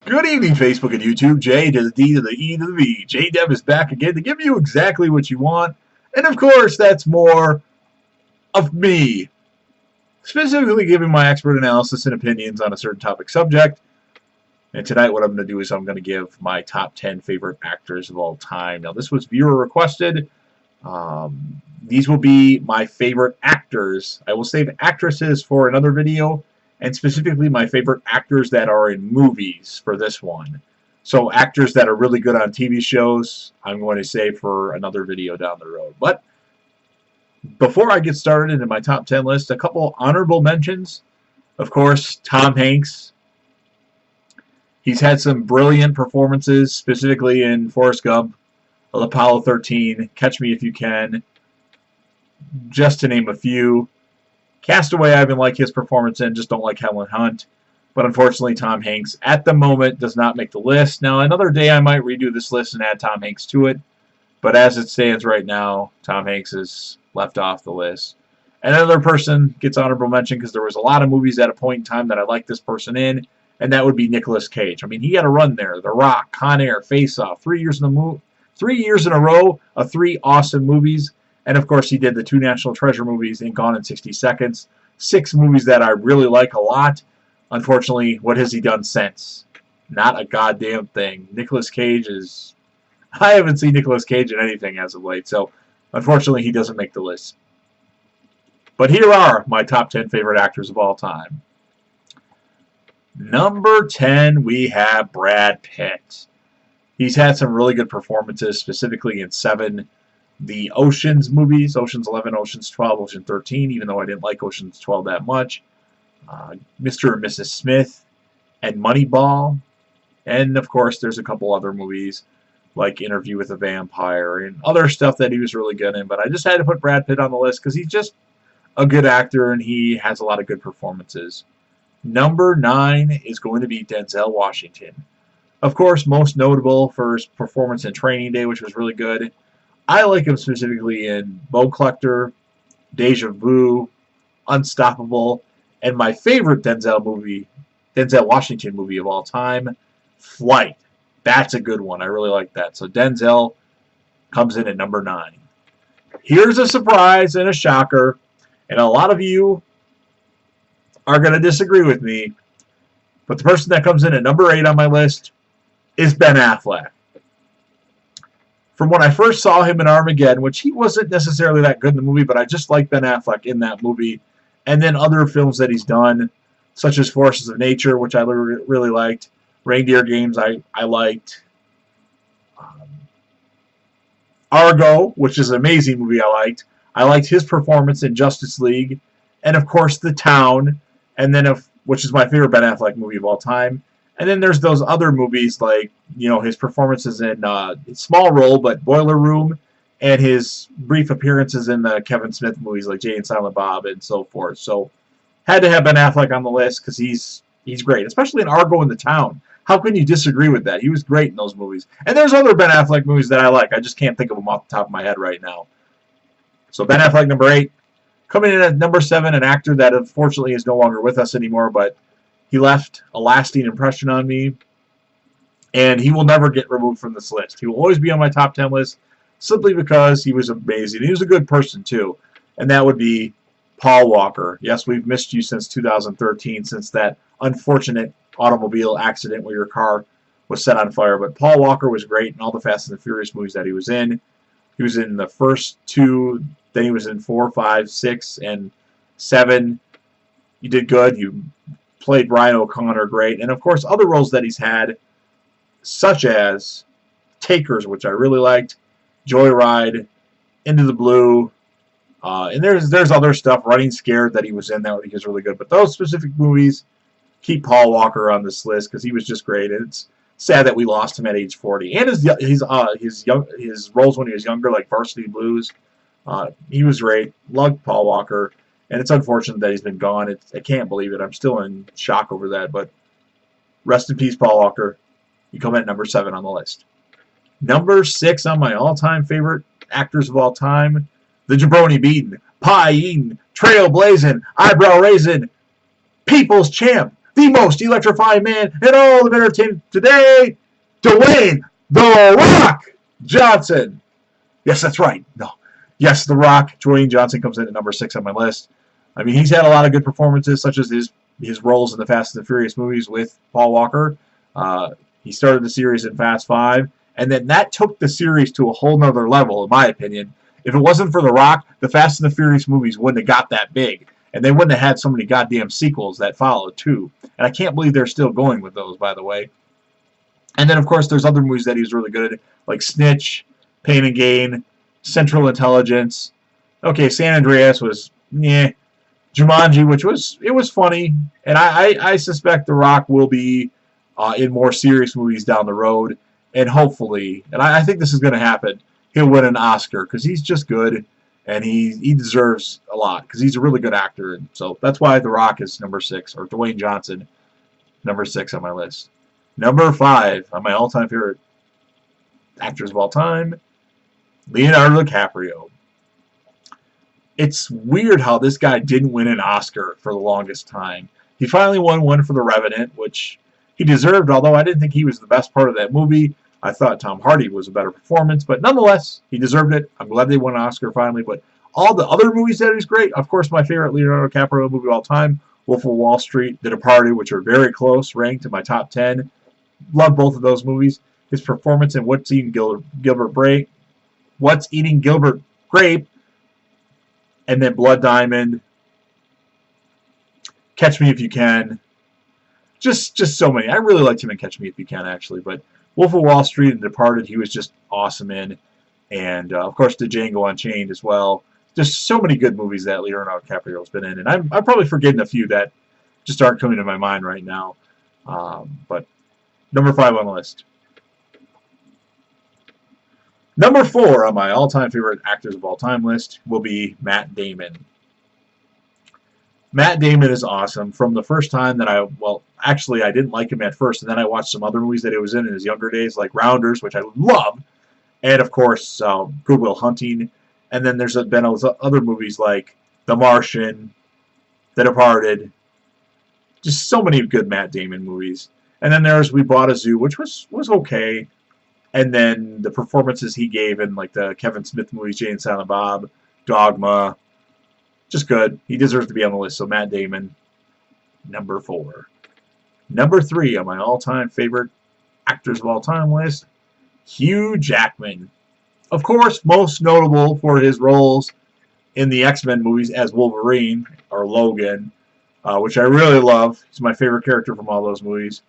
Good evening, Facebook and YouTube. J to the D to the E to the V. J-Dev is back again to give you exactly what you want. And of course, that's more of me. Specifically giving my expert analysis and opinions on a certain topic subject. And tonight what I'm going to do is I'm going to give my top 10 favorite actors of all time. Now this was viewer requested. These will be my favorite actors. I will save actresses for another video. And specifically my favorite actors that are in movies for this one. So actors that are really good on TV shows, I'm going to save for another video down the road. But before I get started into my top 10 list, a couple honorable mentions. Of course, Tom Hanks. He's had some brilliant performances, specifically in Forrest Gump, Apollo 13, Catch Me If You Can, just to name a few. Castaway, I even like his performance in, just don't like Helen Hunt. But unfortunately, Tom Hanks, at the moment, does not make the list. Now, another day I might redo this list and add Tom Hanks to it. But as it stands right now, Tom Hanks is left off the list. Another person gets honorable mention because there was a lot of movies at a point in time that I liked this person in, and that would be Nicolas Cage. I mean, he had a run there. The Rock, Con Air, Face Off, 3 years in a row of 3 awesome movies. And, of course, he did the 2 National Treasure movies in Gone in 60 Seconds. 6 movies that I really like a lot. Unfortunately, what has he done since? Not a goddamn thing. Nicolas Cage is... I haven't seen Nicolas Cage in anything as of late, so unfortunately he doesn't make the list. But here are my top 10 favorite actors of all time. Number 10, we have Brad Pitt. He's had some really good performances, specifically in 7 the Oceans movies, Oceans 11, Oceans 12, Ocean 13, even though I didn't like Oceans 12 that much. Mr. and Mrs. Smith, and Moneyball. And, of course, there's a couple other movies, like Interview with a Vampire, and other stuff that he was really good in. But I just had to put Brad Pitt on the list because he's just a good actor, and he has a lot of good performances. Number 9 is going to be Denzel Washington. Of course, most notable for his performance in Training Day, which was really good. I like him specifically in Bone Collector, Deja Vu, Unstoppable, and my favorite Denzel Washington movie of all time, Flight. That's a good one. I really like that. So Denzel comes in at number 9. Here's a surprise and a shocker, and a lot of you are going to disagree with me, but the person that comes in at number 8 on my list is Ben Affleck. From when I first saw him in Armageddon, which he wasn't necessarily that good in the movie, but I just like Ben Affleck in that movie. And then other films that he's done, such as Forces of Nature, which I really liked. Reindeer Games, I liked. Argo, which is an amazing movie I liked. I liked his performance in Justice League. And, of course, The Town, and then which is my favorite Ben Affleck movie of all time. And then there's those other movies like, you know, his performances in small role, but Boiler Room, and his brief appearances in the Kevin Smith movies like Jay and Silent Bob and so forth. So, had to have Ben Affleck on the list because he's great, especially in Argo and The Town. How can you disagree with that? He was great in those movies. And there's other Ben Affleck movies that I like. I just can't think of them off the top of my head right now. So, Ben Affleck, number 8. Coming in at number 7, an actor that unfortunately is no longer with us anymore, but he left a lasting impression on me, and he will never get removed from this list. He will always be on my top 10 list simply because he was amazing. He was a good person, too, and that would be Paul Walker. Yes, we've missed you since 2013, since that unfortunate automobile accident where your car was set on fire, but Paul Walker was great in all the Fast and the Furious movies that he was in. He was in the first 2, then he was in 4, 5, 6, and 7. You did good. You played Brian O'Connor great, and of course other roles that he's had, such as Takers, which I really liked, Joyride, Into the Blue, and there's other stuff, Running Scared, that he was in that he was really good. But those specific movies keep Paul Walker on this list because he was just great. And it's sad that we lost him at age 40. And his roles when he was younger, like Varsity Blues, he was great. Loved Paul Walker. And it's unfortunate that he's been gone. I can't believe it. I'm still in shock over that. But rest in peace, Paul Walker. You come at number 7 on the list. Number 6 on my all-time favorite actors of all time, the jabroni beating, pie eating, trail blazing, eyebrow raising, people's champ, the most electrifying man in all of entertainment today, Dwayne The Rock Johnson. Yes, that's right. No. Yes, The Rock, Dwayne Johnson comes in at number 6 on my list. I mean, he's had a lot of good performances, such as his roles in the Fast and the Furious movies with Paul Walker. He started the series in Fast 5, and then that took the series to a whole nother level, in my opinion. If it wasn't for The Rock, the Fast and the Furious movies wouldn't have got that big, and they wouldn't have had so many goddamn sequels that followed, too. And I can't believe they're still going with those, by the way. And then, of course, there's other movies that he's really good at, like Snitch, Pain and Gain, Central Intelligence. Okay, San Andreas was, yeah. Jumanji, which was funny, and I suspect The Rock will be in more serious movies down the road, and hopefully, and I think this is going to happen, he'll win an Oscar, because he's just good, and he deserves a lot, because he's a really good actor, and so that's why The Rock is number 6, or Dwayne Johnson, number 6 on my list. Number 5 on my all-time favorite actors of all time, Leonardo DiCaprio. It's weird how this guy didn't win an Oscar for the longest time. He finally won one for The Revenant, which he deserved, although I didn't think he was the best part of that movie. I thought Tom Hardy was a better performance, but nonetheless, he deserved it. I'm glad they won an Oscar finally, but all the other movies that he's great. Of course, my favorite Leonardo DiCaprio movie of all time, Wolf of Wall Street, The Departed, which are very close, ranked in my top 10. Love both of those movies. His performance in What's Eating Gilbert Grape, and then Blood Diamond, Catch Me If You Can. Just so many. I really liked him in Catch Me If You Can, actually. But Wolf of Wall Street and Departed, he was just awesome in. And, of course, the Django Unchained as well. Just so many good movies that Leonardo DiCaprio has been in. And I'm probably forgetting a few that just aren't coming to my mind right now. But number 5 on the list. Number 4 on my all-time favorite actors of all time list will be Matt Damon. Matt Damon is awesome. From the first time that I didn't like him at first, and then I watched some other movies that he was in his younger days, like Rounders, which I love, and of course, Good Will Hunting. And then there's been other movies like The Martian, The Departed, just so many good Matt Damon movies. And then there's We Bought a Zoo, which was okay. And then the performances he gave in like the Kevin Smith movies, Jay and Silent Bob, Dogma, just good. He deserves to be on the list. So Matt Damon, number 4. Number 3 on my all-time favorite actors of all time list, Hugh Jackman. Of course, most notable for his roles in the X-Men movies as Wolverine, or Logan, which I really love. He's my favorite character from all those movies.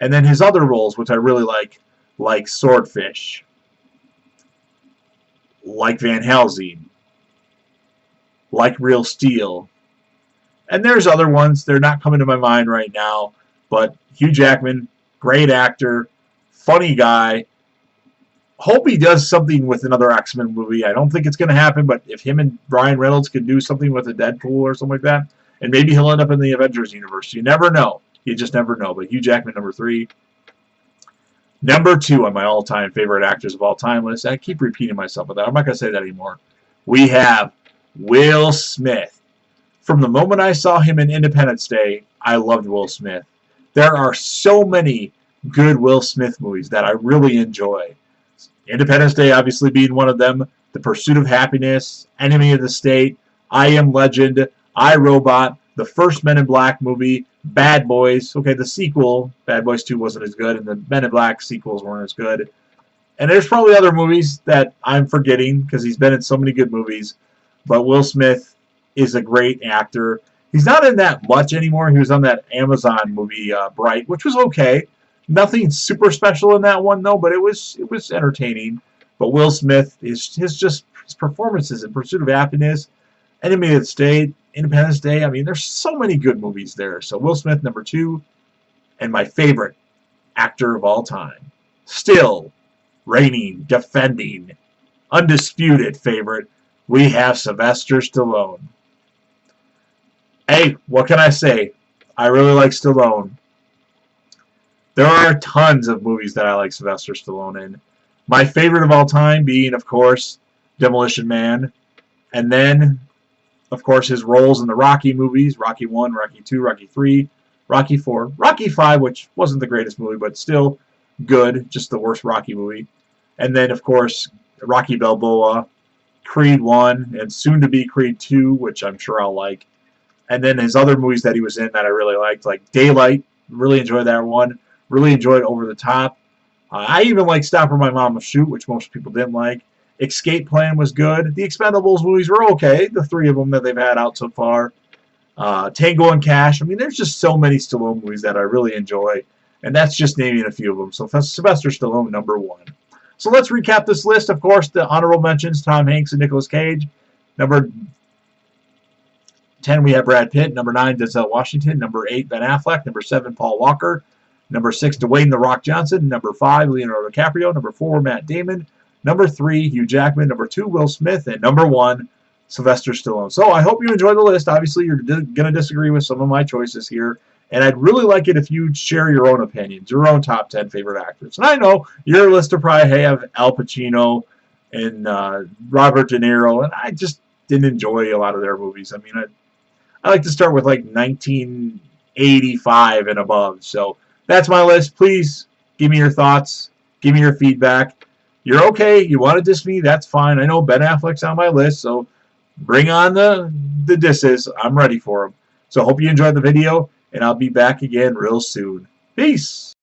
And then his other roles, which I really like Swordfish, like Van Helsing, like Real Steel. And there's other ones. They're not coming to my mind right now. But Hugh Jackman, great actor, funny guy. Hope he does something with another X-Men movie. I don't think it's going to happen, but if him and Ryan Reynolds could do something with a Deadpool or something like that, and maybe he'll end up in the Avengers universe. You never know. You just never know. But Hugh Jackman, number 3. Number 2 on my all-time favorite actors of all time list. I keep repeating myself with that. I'm not going to say that anymore. We have Will Smith. From the moment I saw him in Independence Day, I loved Will Smith. There are so many good Will Smith movies that I really enjoy. Independence Day obviously being one of them. The Pursuit of Happiness, Enemy of the State, I Am Legend, I, Robot, the first Men in Black movie, Bad Boys. Okay, the sequel, Bad Boys 2 wasn't as good, and the Men in Black sequels weren't as good. And there's probably other movies that I'm forgetting because he's been in so many good movies. But Will Smith is a great actor. He's not in that much anymore. He was on that Amazon movie, Bright, which was okay. Nothing super special in that one, though, but it was entertaining. But Will Smith, his performances in Pursuit of Happiness, Enemy of the State, Independence Day, I mean, there's so many good movies there. So Will Smith, number 2, and my favorite actor of all time. Still reigning, defending, undisputed favorite, we have Sylvester Stallone. Hey, what can I say? I really like Stallone. There are tons of movies that I like Sylvester Stallone in. My favorite of all time being, of course, Demolition Man. And then, of course, his roles in the Rocky movies, Rocky 1, Rocky 2, Rocky 3, Rocky 4, Rocky 5, which wasn't the greatest movie, but still good, just the worst Rocky movie. And then, of course, Rocky Balboa, Creed 1, and soon to be Creed 2, which I'm sure I'll like. And then his other movies that he was in that I really liked, like Daylight, really enjoyed that one. Really enjoyed Over the Top. I even liked Stop or My Mom Will Shoot, which most people didn't like. Escape Plan was good. The Expendables movies were okay, the 3 of them that they've had out so far. Tango and Cash. I mean, there's just so many Stallone movies that I really enjoy, and that's just naming a few of them. So Sylvester Stallone, number 1. So let's recap this list. Of course, the honorable mentions, Tom Hanks and Nicolas Cage. Number 10, we have Brad Pitt. Number 9, Denzel Washington. Number 8, Ben Affleck. Number 7, Paul Walker. Number 6, Dwayne The Rock Johnson. Number 5, Leonardo DiCaprio. Number 4, Matt Damon. Number 3, Hugh Jackman. Number 2, Will Smith. And number 1, Sylvester Stallone. So I hope you enjoy the list. Obviously, you're going to disagree with some of my choices here. And I'd really like it if you share your own opinions, your own top 10 favorite actors. And I know your list will probably have Al Pacino and Robert De Niro. And I just didn't enjoy a lot of their movies. I mean, I like to start with like 1985 and above. So that's my list. Please give me your thoughts. Give me your feedback. You're okay. You want to diss me? That's fine. I know Ben Affleck's on my list, so bring on the disses. I'm ready for them. So hope you enjoyed the video, and I'll be back again real soon. Peace.